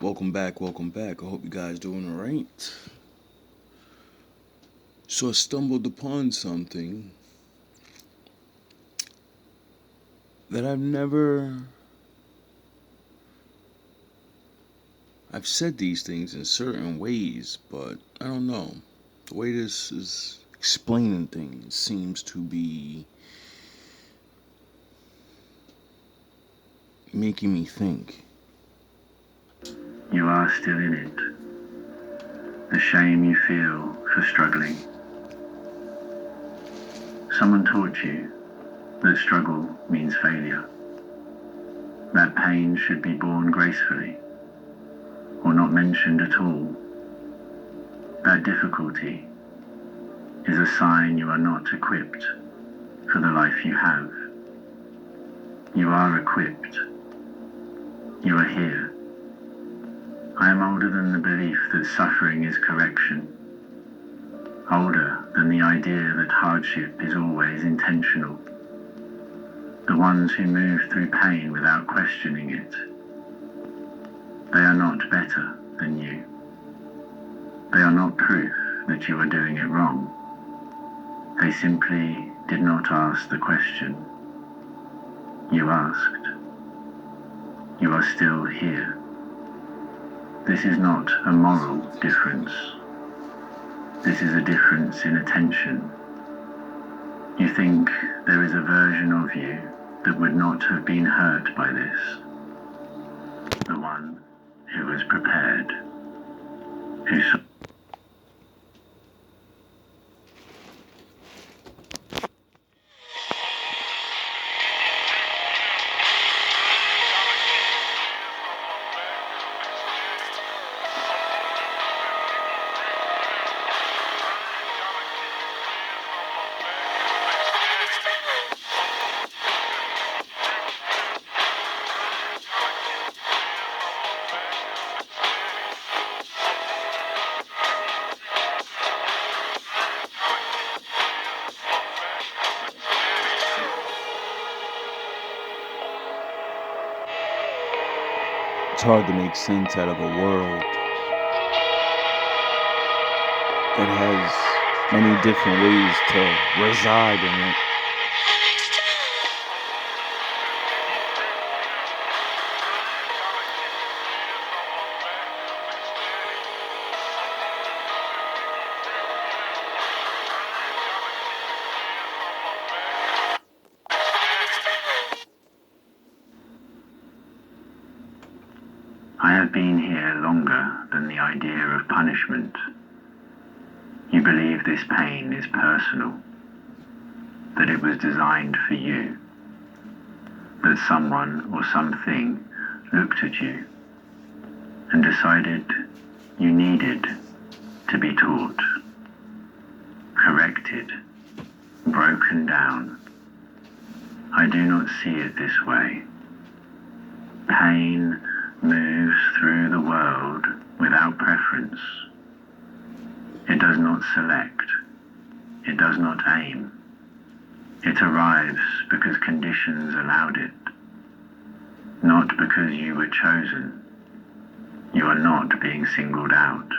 Welcome back, welcome back. I hope you guys doing alright. So I stumbled upon something that I've said these things in certain ways, but I don't know. The way this is explaining things seems to be making me think. You are still in it. The shame you feel for struggling. Someone taught you that struggle means failure. That pain should be borne gracefully, or not mentioned at all. That difficulty is a sign you are not equipped for the life you have. You are equipped. You are here. I am older than the belief that suffering is correction, older than the idea that hardship is always intentional. The ones who move through pain without questioning it, they are not better than you. They are not proof that you are doing it wrong. They simply did not ask the question. You asked. You are still here. This is not a moral difference. This is a difference in attention. You think there is a version of you that would not have been hurt by this. The one who was prepared, who saw. It's hard to make sense out of a world that has many different ways to reside in it. I have been here longer than the idea of punishment. You believe this pain is personal, that it was designed for you, that someone or something looked at you and decided you needed to be taught, corrected, broken down. I do not see it this way. Pain moves through the world without preference. It does not select. It does not aim. It arrives because conditions allowed it, not because you were chosen. You are not being singled out.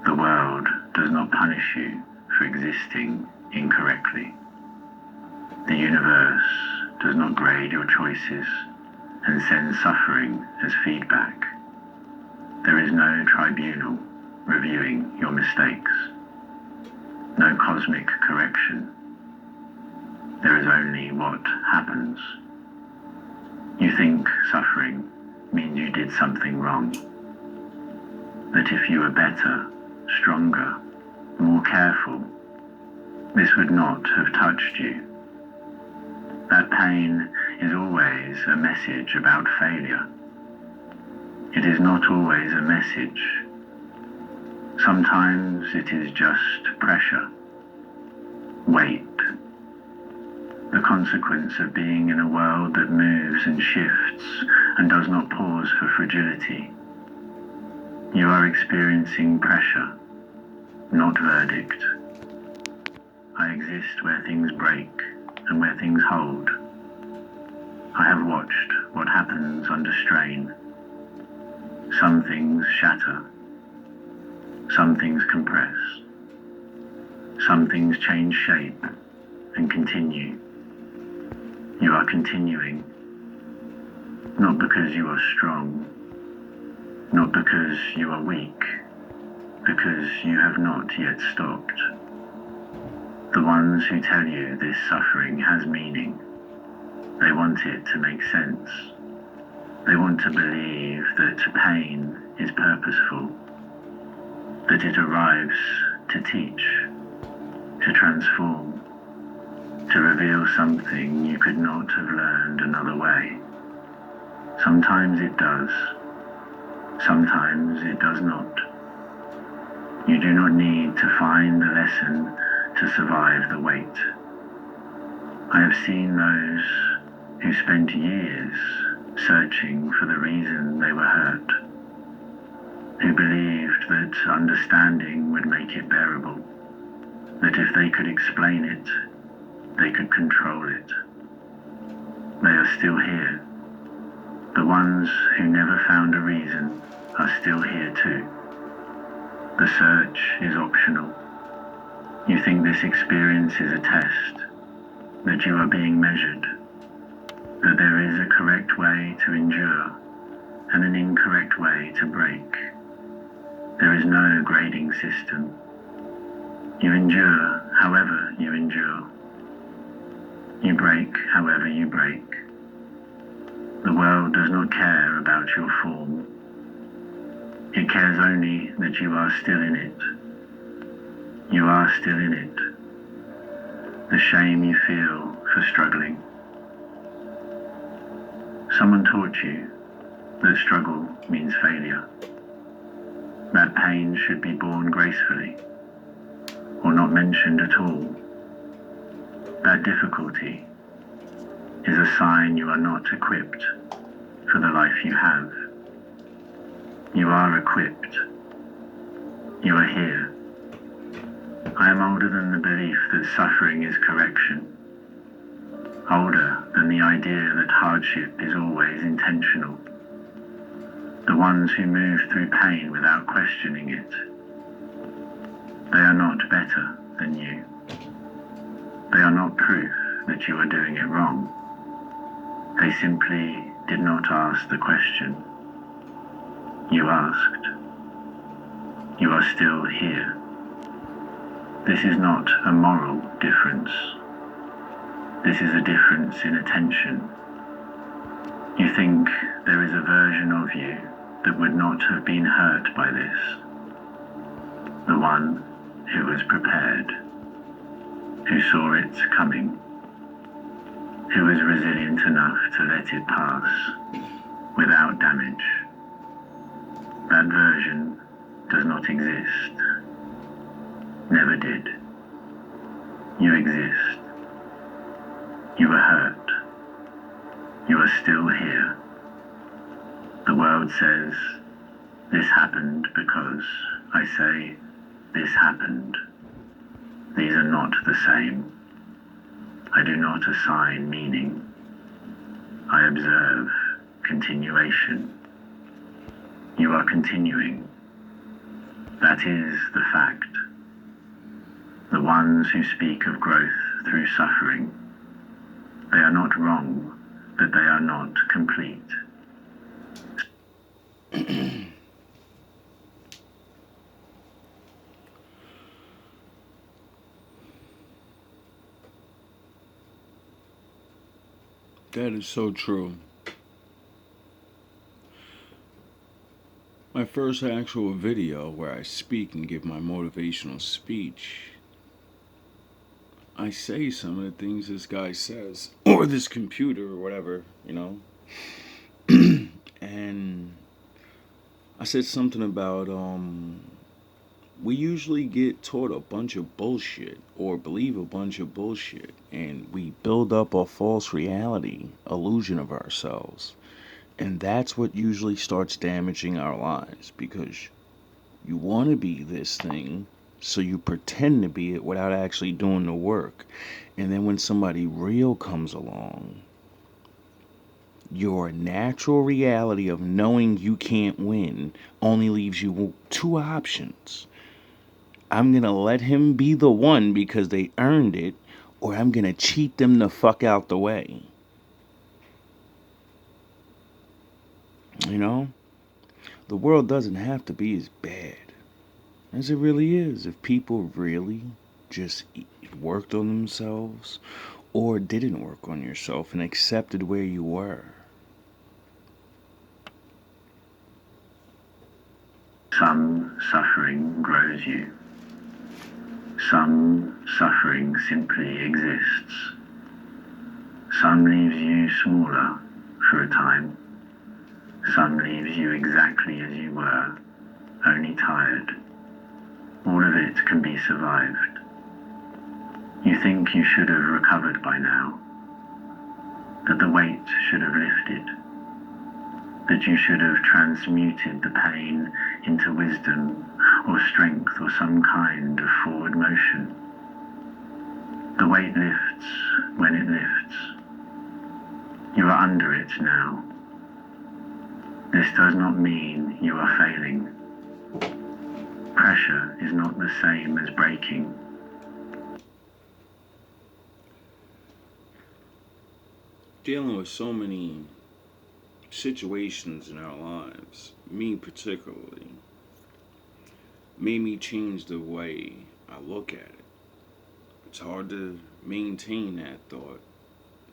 The world does not punish you for existing incorrectly. The universe does not grade your choices and send suffering as feedback. There is no tribunal reviewing your mistakes, no cosmic correction. There is only what happens. You think suffering means you did something wrong, that if you were better, stronger, more careful, this would not have touched you. That pain is always a message about failure. It is not always a message. Sometimes it is just pressure, weight, the consequence of being in a world that moves and shifts and does not pause for fragility. You are experiencing pressure, not verdict. I exist where things break and where things hold. I have watched what happens under strain. Some things shatter. Some things compress. Some things change shape and continue. You are continuing, not because you are strong, not because you are weak, because you have not yet stopped. The ones who tell you this suffering has meaning, they want it to make sense. They want to believe that pain is purposeful, that it arrives to teach, to transform, to reveal something you could not have learned another way. Sometimes it does, sometimes it does not. You do not need to find the lesson to survive the wait. I have seen those who spent years searching for the reason they were hurt, who believed that understanding would make it bearable, that if they could explain it, they could control it. They are still here. The ones who never found a reason are still here too. The search is optional. You think this experience is a test, that you are being measured, that there is a correct way to endure and an incorrect way to break. There is no grading system. You endure however you endure. You break however you break. The world does not care about your form. It cares only that you are still in it. You are still in it. The shame you feel for struggling. Someone taught you that struggle means failure, that pain should be borne gracefully, or not mentioned at all. That difficulty is a sign you are not equipped for the life you have. You are equipped. You are here. I am older than the belief that suffering is correction, older than the idea that hardship is always intentional. The ones who move through pain without questioning it, they are not better than you. They are not proof that you are doing it wrong. They simply did not ask the question. You asked. You are still here. This is not a moral difference. This is a difference in attention. You think there is a version of you that would not have been hurt by this. The one who was prepared, who saw it coming, who was resilient enough to let it pass without damage. That version does not exist. Never did. You exist. You were hurt. You are still here. The world says, this happened because, I say, this happened. These are not the same. I do not assign meaning. I observe continuation. You are continuing. That is the fact. The ones who speak of growth through suffering, they are not wrong, but they are not complete. That is so true. My first actual video where I speak and give my motivational speech, I say some of the things this guy says, or this computer, or whatever, you know. And I said something about, we usually get taught a bunch of bullshit, or believe a bunch of bullshit, and we build up a false reality, illusion of ourselves. And that's what usually starts damaging our lives, because you want to be this thing, so you pretend to be it without actually doing the work. And then when somebody real comes along, Your natural reality of knowing you can't win only leaves you two options. I'm gonna let him be the one because they earned it, or I'm gonna cheat them the fuck out the way. You know? The world doesn't have to be as bad as it really is if people really just worked on themselves or didn't work on yourself and accepted where you were. Some suffering grows you. Some suffering simply exists. Some leaves you smaller for a time. Some leaves you exactly as you were, only tired. All of it can be survived. You think you should have recovered by now, that the weight should have lifted, that you should have transmuted the pain into wisdom or strength or some kind of forward motion. The weight lifts when it lifts. You are under it now. This does not mean you are failing. Pressure is not the same as breaking. Dealing with so many situations in our lives, me particularly, made me change the way I look at it. It's hard to maintain that thought,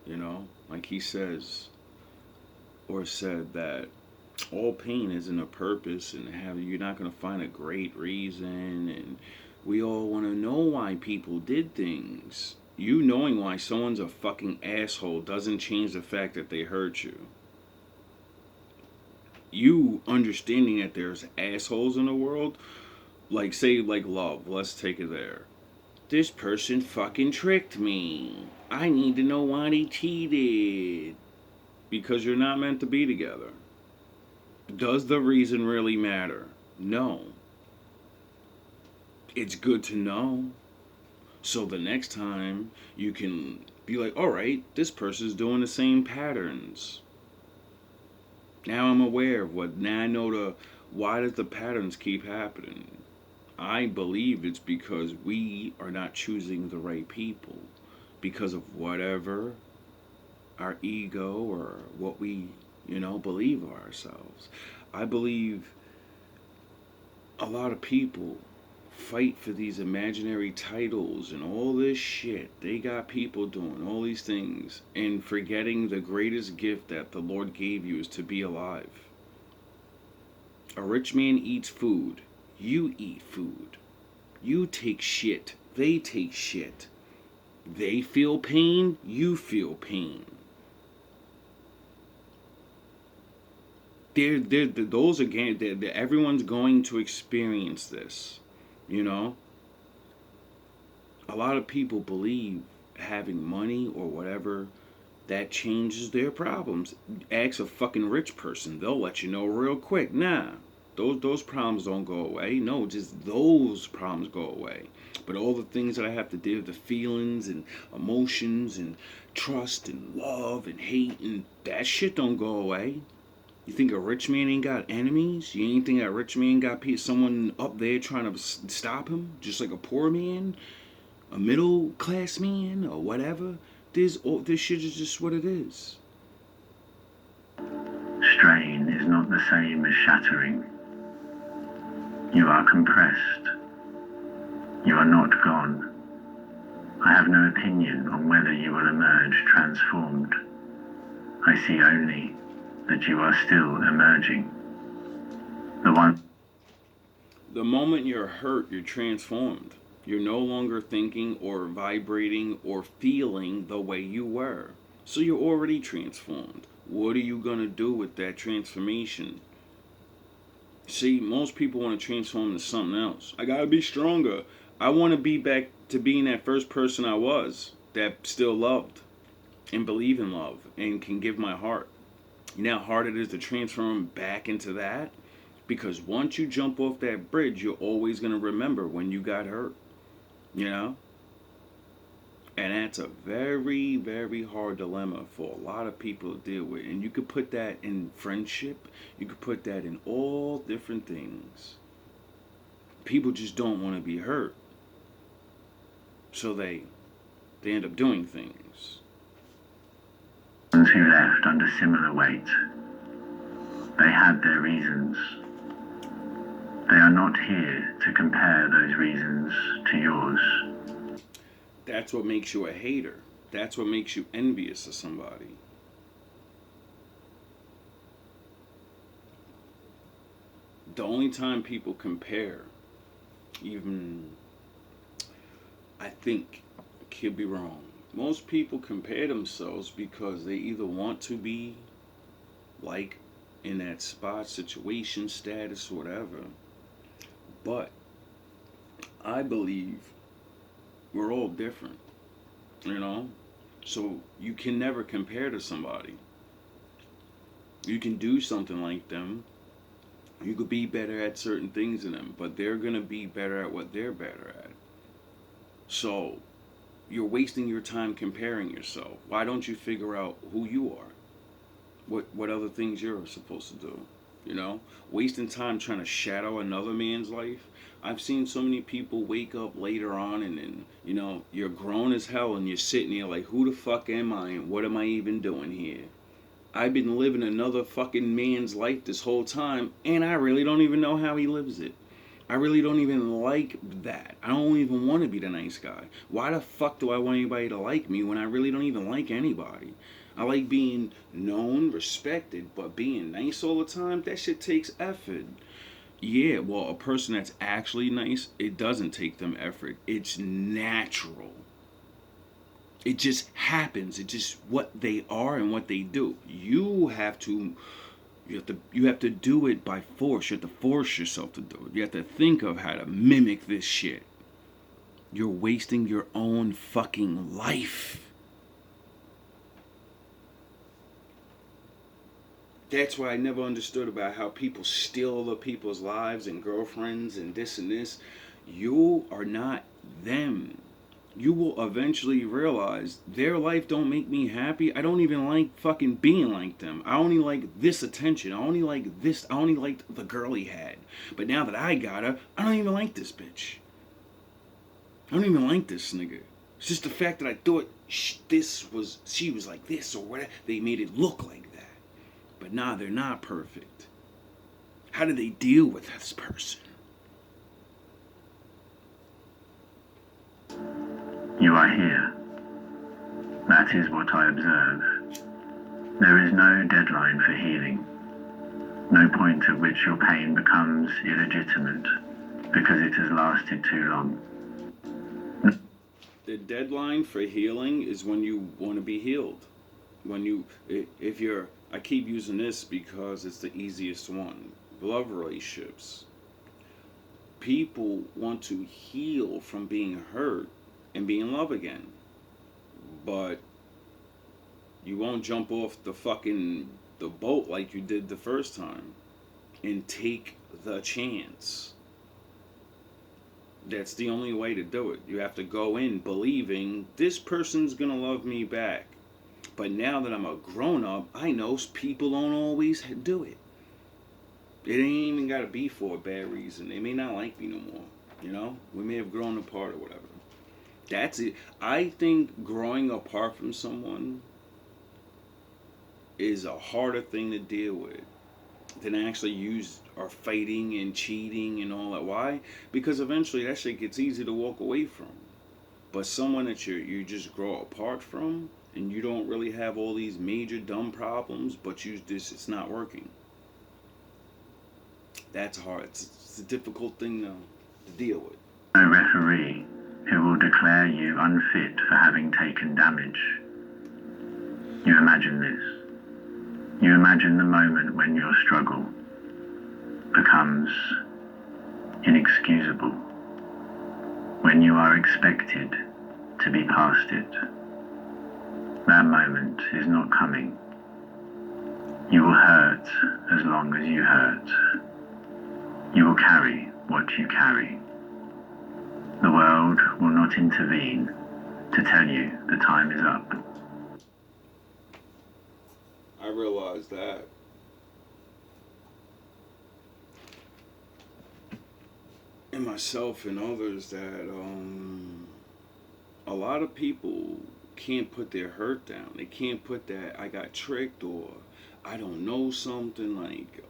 you know? Like he says, or said that all pain isn't a purpose and you're not going to find a great reason, and we all want to know why people did things. You knowing why someone's a fucking asshole doesn't change the fact that they hurt you. You understanding that there's assholes in the world, like say like love, let's take it there. This person fucking tricked me. I need to know why they cheated. Because you're not meant to be together. Does the reason really matter? No. It's good to know. So the next time you can be like, alright, this person's doing the same patterns. Now I'm aware of what, now I know why does the patterns keep happening? I believe it's because we are not choosing the right people. Because of whatever our ego or what we, believe of ourselves. I believe a lot of people fight for these imaginary titles and all this shit. They got people doing all these things and forgetting the greatest gift that the Lord gave you is to be alive. A rich man eats food. You eat food. You take shit. They take shit. They feel pain. You feel pain. Those again, everyone's going to experience this, you know. A lot of people believe having money or whatever that changes their problems. Ask a fucking rich person, they'll let you know real quick. Nah, those problems don't go away. No, just those problems go away. But all the things that I have to deal with, the feelings and emotions and trust and love and hate and that shit don't go away. You think a rich man ain't got enemies? You ain't think that rich man got someone up there trying to stop him? Just like a poor man? A middle class man? Or whatever? This shit is just what it is. Strain is not the same as shattering. You are compressed. You are not gone. I have no opinion on whether you will emerge transformed. I see only that you are still emerging. The moment you're hurt, you're transformed. You're no longer thinking or vibrating or feeling the way you were. So you're already transformed. What are you going to do with that transformation? See, most people want to transform to something else. I got to be stronger. I want to be back to being that first person I was that still loved and believe in love and can give my heart. You know how hard it is to transform back into that? Because once you jump off that bridge, you're always going to remember when you got hurt. You know? And that's a very, very hard dilemma for a lot of people to deal with. And you could put that in friendship, you could put that in all different things. People just don't want to be hurt. So they end up doing things. Ones who left under similar weight, they had their reasons. They are not here to compare those reasons to yours. That's what makes you a hater. That's what makes you envious of somebody. The only time people compare, even, I think, could be wrong. Most people compare themselves because they either want to be like in that spot, situation, status, whatever. But I believe we're all different, you know? So you can never compare to somebody. You can do something like them. You could be better at certain things than them, but they're going to be better at what they're better at. So you're wasting your time comparing yourself. Why don't you figure out who you are? What other things you're supposed to do? You know? Wasting time trying to shadow another man's life. I've seen so many people wake up later on and then, you know, you're grown as hell and you're sitting here like, who the fuck am I and what am I even doing here? I've been living another fucking man's life this whole time and I really don't even know how he lives it. I really don't even like that. I don't even want to be the nice guy. Why the fuck do I want anybody to like me when I really don't even like anybody? I like being known, respected, but being nice all the time, that shit takes effort. Yeah, well, a person that's actually nice, it doesn't take them effort. It's natural. It just happens. It's just what they are and what they do. You have to do it by force. You have to force yourself to do it. You have to think of how to mimic this shit. You're wasting your own fucking life. That's why I never understood about how people steal other people's lives and girlfriends and this and this. You are not them. You will eventually realize their life don't make me happy. I don't even like fucking being like them. I only like this attention. I only like this. I only liked the girl he had. But now that I got her, I don't even like this bitch. I don't even like this nigga. It's just the fact that I thought she was like this or whatever. They made it look like that. But nah, they're not perfect. How do they deal with this person? You are here. That is what I observe. There is no deadline for healing. No point at which your pain becomes illegitimate because it has lasted too long. The deadline for healing is when you want to be healed. I keep using this because it's the easiest one. Love relationships. People want to heal from being hurt and be in love again. But you won't jump off the boat like you did the first time and take the chance. That's the only way to do it. You have to go in believing this person's gonna love me back. But now that I'm a grown up, I know people don't always do it. It ain't even gotta be for a bad reason. They may not like me no more. You know? We may have grown apart or whatever. That's it. I think growing apart from someone is a harder thing to deal with than actually fighting and cheating and all that. Why? Because eventually that shit gets easy to walk away from. But someone that you just grow apart from and you don't really have all these major dumb problems, but it's not working. That's hard. It's a difficult thing to deal with. No referee who will declare you unfit for having taken damage. You imagine this. You imagine the moment when your struggle becomes inexcusable, when you are expected to be past it. That moment is not coming. You will hurt as long as you hurt. You will carry what you carry. The world will not intervene to tell you the time is up. I realize that. And myself and others that a lot of people can't put their hurt down. They can't put that I got tricked or I don't know something. Like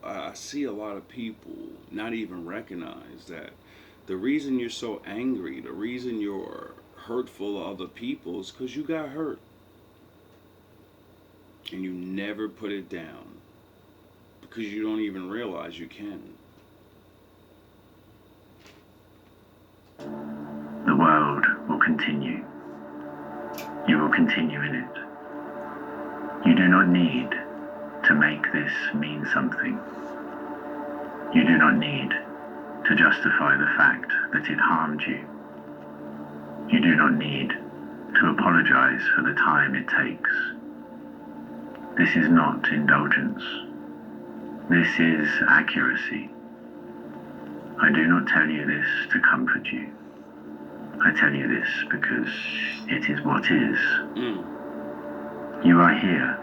I see a lot of people not even recognize that the reason you're so angry, the reason you're hurtful to other people is because you got hurt and you never put it down because you don't even realize you can. The world will continue. You will continue in it. You do not need to make this mean something. You do not need to justify the fact that it harmed you. You do not need to apologize for the time it takes. This is not indulgence. This is accuracy. I do not tell you this to comfort you. I tell you this because it is what is. You are here.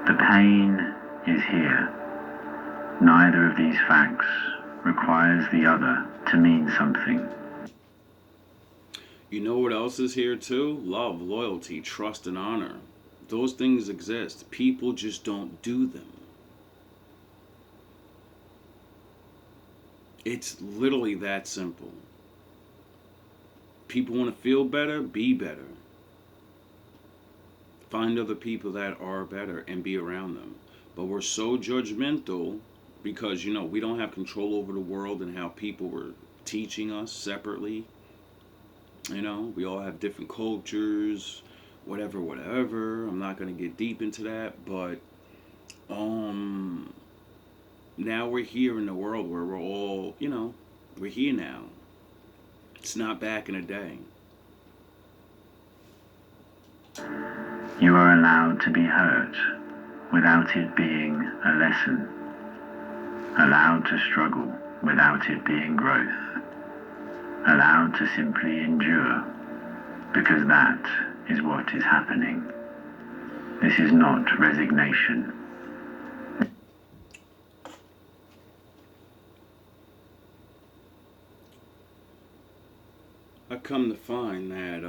The pain is here. Neither of these facts requires the other to mean something. You know what else is here too? Love, loyalty, trust, and honor. Those things exist. People just don't do them. It's literally that simple. People want to feel better, be better. Find other people that are better and be around them. But we're so judgmental because, we don't have control over the world and how people were teaching us separately. We all have different cultures, whatever. I'm not going to get deep into that, but now we're here in the world where we're all, we're here now. It's not back in the day. You are allowed to be hurt without it being a lesson. Allowed to struggle without it being growth. Allowed to simply endure because that is what is happening. This is not resignation. I come to find that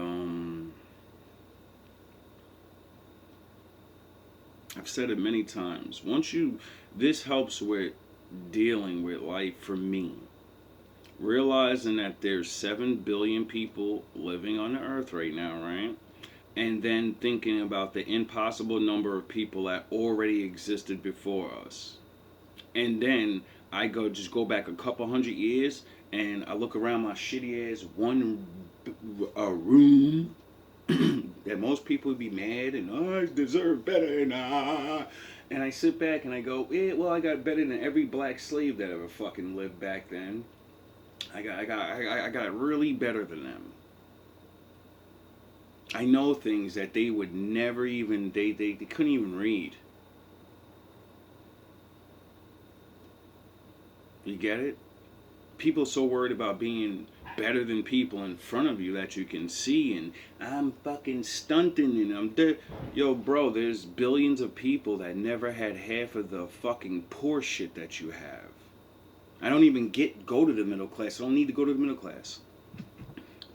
I've said it many times. This helps with dealing with life for me. Realizing that there's 7 billion people living on the earth right now, right? And then thinking about the impossible number of people that already existed before us. And then I go back a couple hundred years and I look around my shitty ass one room that most people would be mad and I deserve better and I sit back and I go, well, I got better than every black slave that ever fucking lived back then. I got really better than them. I know things that they would never even they couldn't even read. You get it? People are so worried about being better than people in front of you that you can see, and I'm fucking stunting and I'm dead. Yo, bro, there's billions of people that never had half of the fucking poor shit that you have. I don't even go to the middle class. I don't need to go to the middle class.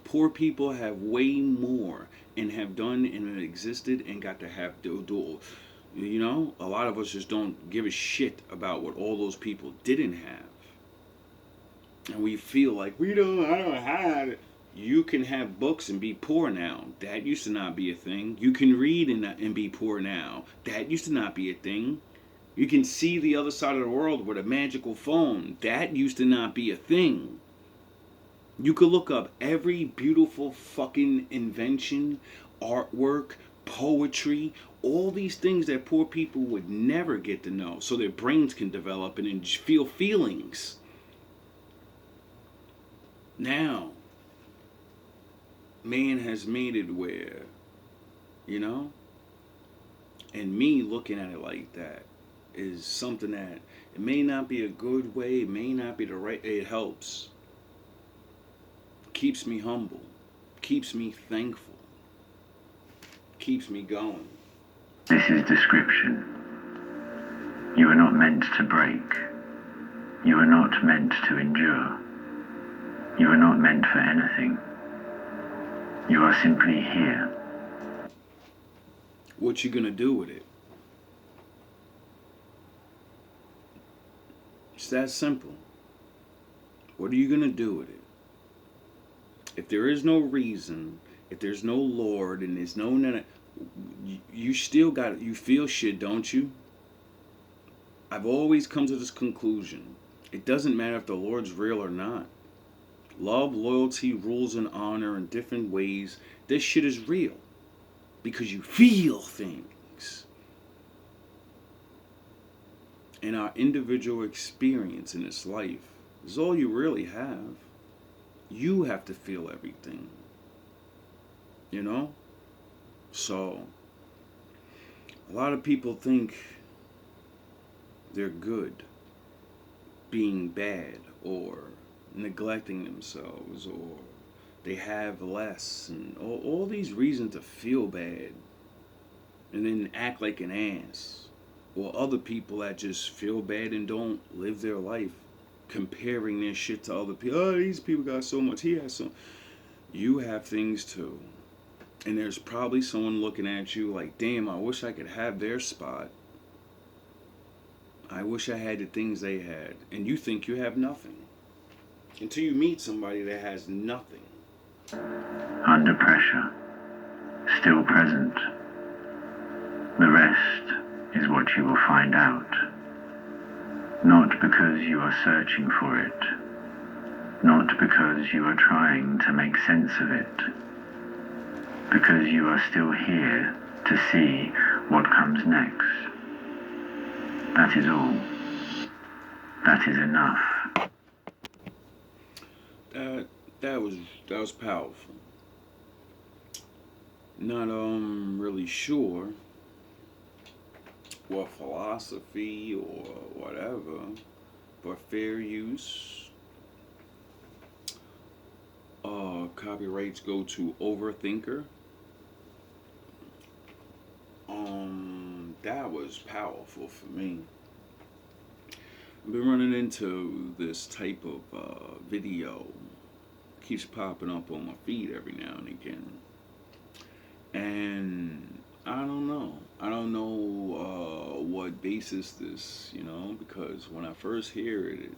Poor people have way more and have done and existed and got to have do. A lot of us just don't give a shit about what all those people didn't have. And we feel like I don't have it. You can have books and be poor now. That used to not be a thing. You can read and be poor now. That used to not be a thing. You can see the other side of the world with a magical phone. That used to not be a thing. You could look up every beautiful fucking invention, artwork, poetry, all these things that poor people would never get to know so their brains can develop and feel feelings. Now, man has made it where, and me looking at it like that is something that it may not be a good way, it may not be the right, it helps. Keeps me humble, keeps me thankful, keeps me going. This is description. You are not meant to break. You are not meant to endure. You are not meant for anything. You are simply here. What you gonna do with it? It's that simple. What are you gonna do with it? If there is no reason, if there's no Lord, and there's no none, you still got, you feel shit, don't you? I've always come to this conclusion. It doesn't matter if the Lord's real or not. Love, loyalty, rules, and honor in different ways. This shit is real because you feel things. And our individual experience in this life is all you really have. You have to feel everything. You know? So, a lot of people think they're good being bad or neglecting themselves, or they have less, and all these reasons to feel bad and then act like an ass. Or other people that just feel bad and don't live their life, comparing their shit to other people. Oh, these people got so much, he has so. You have things too. And there's probably someone looking at you like, damn, I wish I could have their spot. I wish I had the things they had. And you think you have nothing. Until you meet somebody that has nothing. Under pressure, still present. The rest is what you will find out. Not because you are searching for it. Not because you are trying to make sense of it. Because you are still here to see what comes next. That is all. That is enough. That was powerful. Not really sure what philosophy or whatever, but fair use. Copyrights go to Overthinker. That was powerful for me. I've been running into this type of video. Keeps popping up on my feed every now and again. And I don't know. I don't know what basis this, because when I first hear it,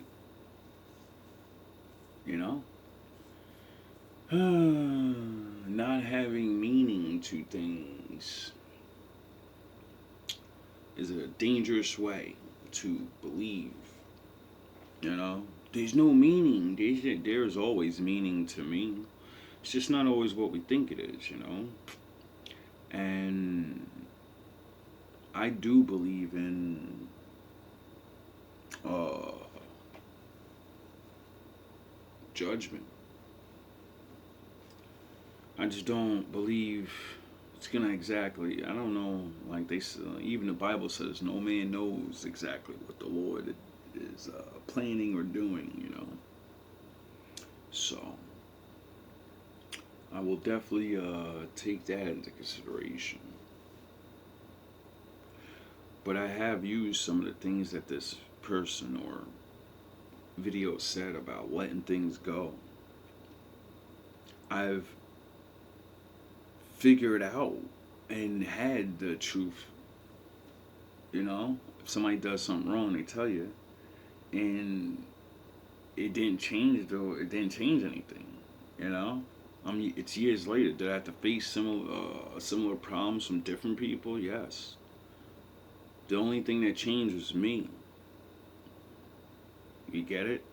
not having meaning to things is a dangerous way to believe. There's no meaning. There's always meaning to me. It's just not always what we think it is, And I do believe in judgment. I just don't believe it's gonna exactly. I don't know. Like they say, even the Bible says, no man knows exactly what the Lord is planning or doing. So I will definitely take that into consideration. But I have used some of the things that this person or video said about letting things go. I've figured out and had the truth. If somebody does something wrong, they tell you, and it didn't change though. It didn't change anything. It's years later. Did I have to face similar problems from different people? Yes. The only thing that changed was me. You get it?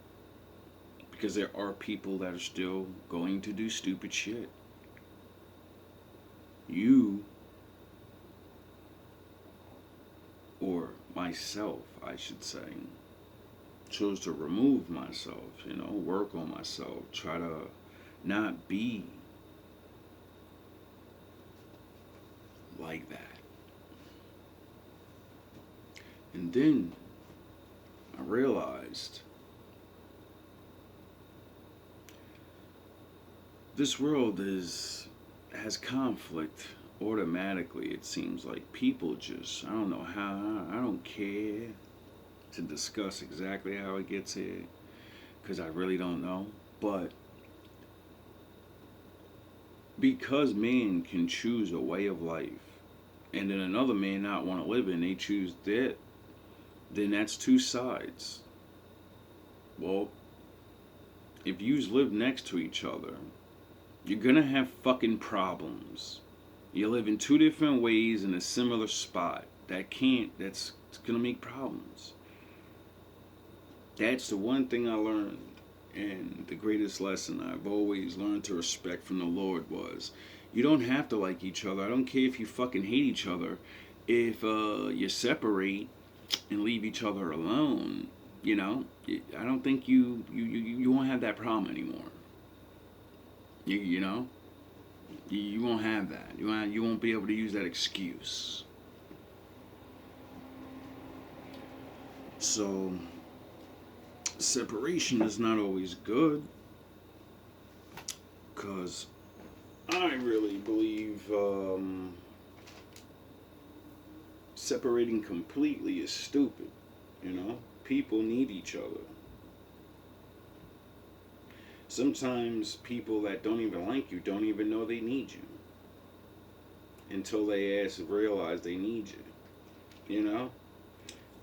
Because there are people that are still going to do stupid shit. You, or myself, I should say, chose to remove myself, work on myself, try to not be like that. And then I realized This world has conflict automatically. It seems like people just, I don't know how, I don't care to discuss exactly how it gets here because I really don't know. But because man can choose a way of life and then another man not want to live it and they choose that, then that's two sides. Well, if yous live next to each other, you're gonna have fucking problems. You live in two different ways in a similar spot. That's gonna make problems. That's the one thing I learned. And the greatest lesson I've always learned to respect from the Lord was you don't have to like each other. I don't care if you fucking hate each other. If you separate and leave each other alone, you know, I don't think you won't have that problem anymore. You know, you won't have that. You won't be able to use that excuse. So separation is not always good because I really believe separating completely is stupid. You know, people need each other. Sometimes people that don't even like you don't even know they need you until they realize they need you. You know,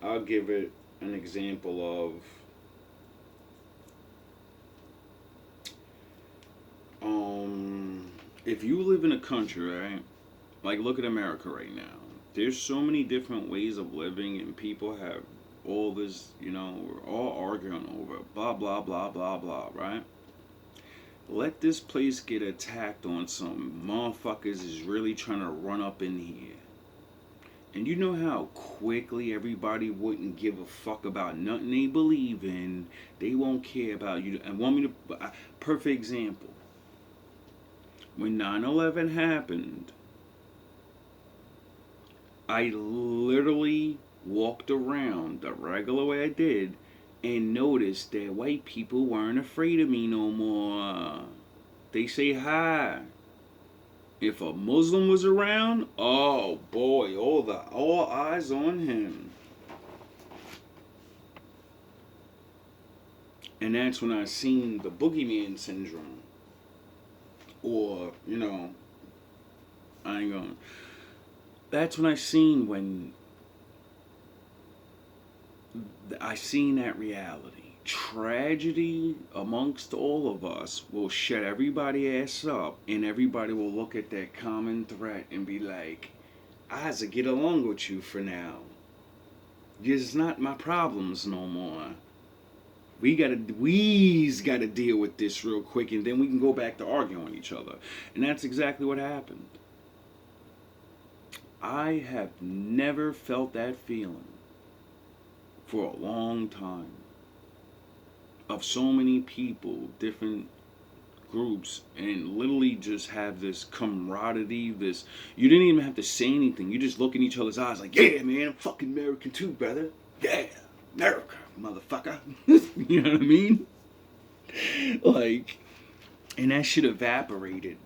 I'll give it an example of if you live in a country, right? Like look at America right now. There's so many different ways of living and people have all this, you know, we're all arguing over blah blah blah blah blah, right? Let this place get attacked on some motherfuckers is really trying to run up in here. And you know how quickly everybody wouldn't give a fuck about nothing they believe in. They won't care about you. And want me to, perfect example. When 9/11 happened, I literally walked around the regular way I did and noticed that white people weren't afraid of me no more. They say hi. If a Muslim was around, oh boy, all eyes on him. And that's when I seen the boogeyman syndrome. Or, you know, I ain't gonna. That's when I seen that reality. Tragedy amongst all of us will shut everybody ass up, and everybody will look at that common threat and be like, I'll get along with you for now. It's not my problems no more. We's gotta deal with this real quick, and then we can go back to arguing with each other. And that's exactly what happened. I have never felt that feeling for a long time. Of so many people, different groups, and literally just have this camaraderie, this, you didn't even have to say anything. You just look in each other's eyes like, yeah, man, I'm fucking American too, brother. Yeah, America, motherfucker. You know what I mean? Like, and that shit evaporated.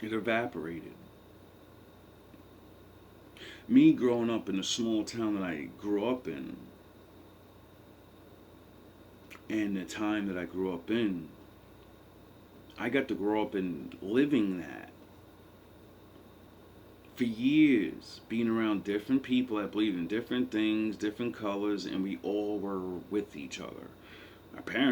It evaporated. Me growing up in the small town that I grew up in, and the time that I grew up in, I got to grow up in living that for years, being around different people that believe in different things, different colors, and we all were with each other. Our parents